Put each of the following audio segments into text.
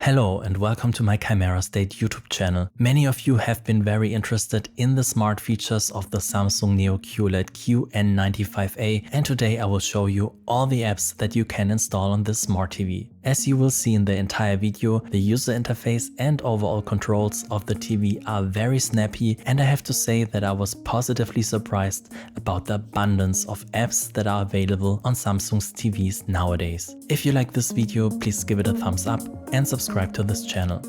Hello and welcome to my Chimera State YouTube channel. Many of you have been very interested in the smart features of the Samsung NEO QLED QN95A, and today I will show you all the apps that you can install on this smart TV. As you will see in the entire video, the user interface and overall controls of the TV are very snappy, and I have to say that I was positively surprised about the abundance of apps that are available on Samsung's TVs nowadays. If you like this video, please give it a thumbs up and subscribe to this channel.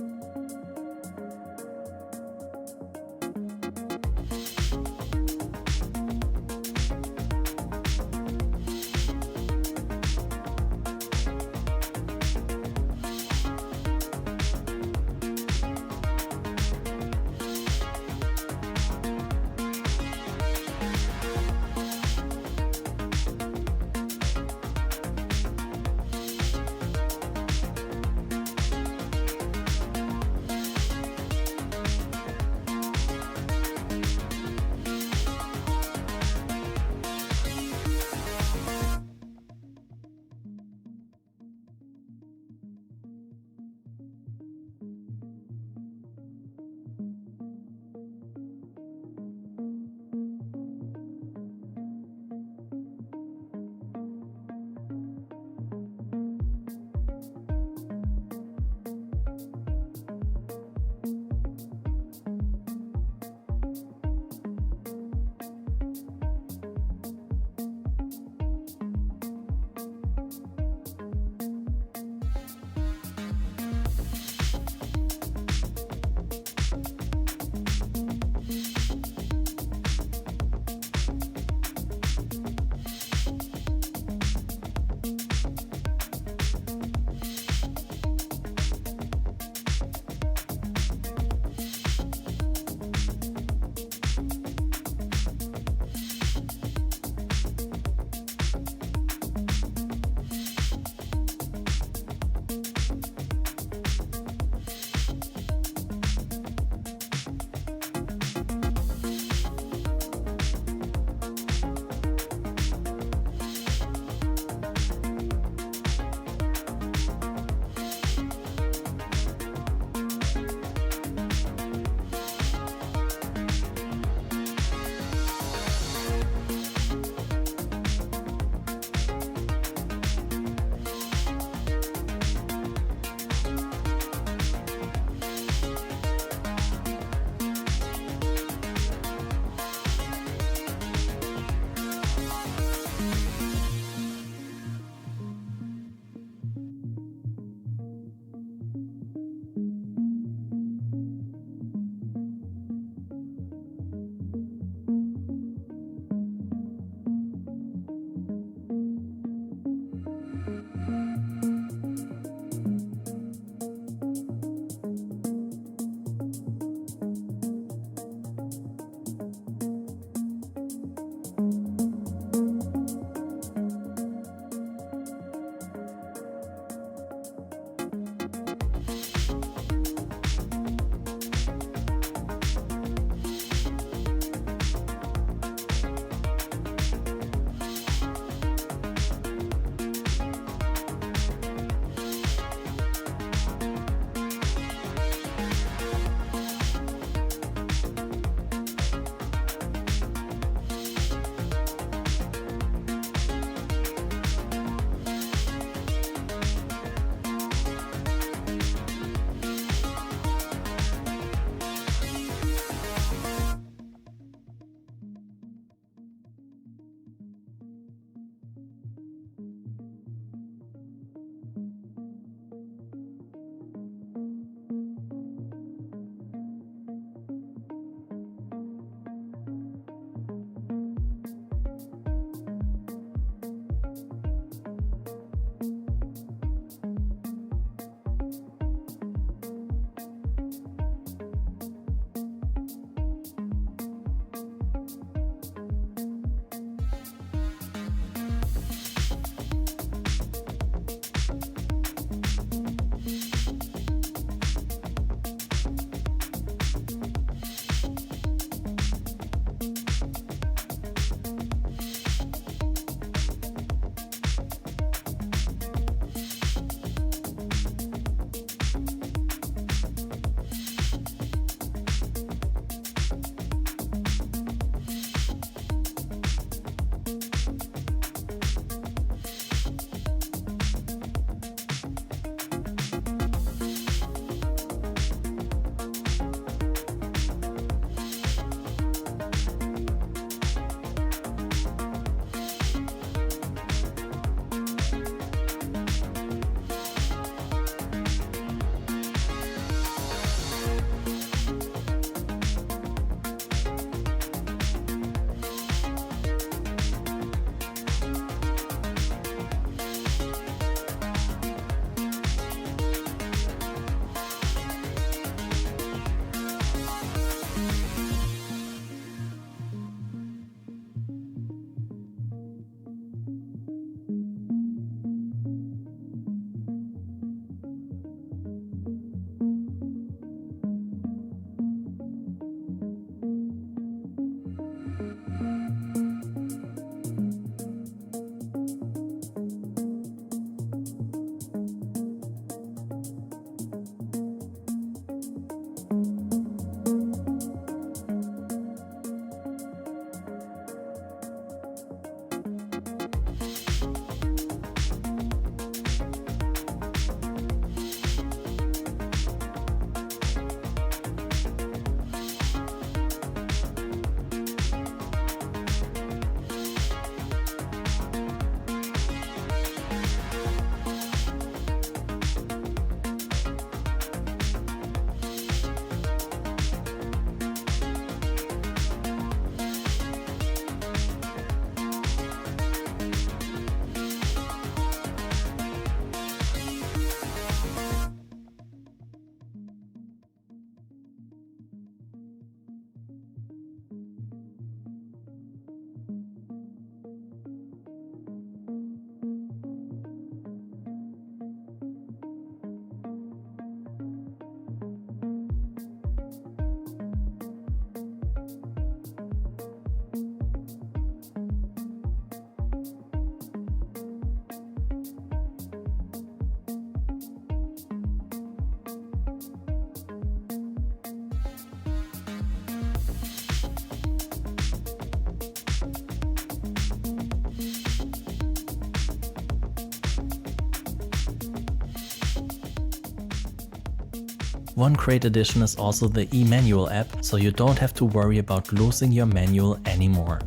One great addition is also the e-manual app, so you don't have to worry about losing your manual anymore.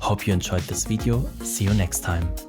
Hope you enjoyed this video. See you next time.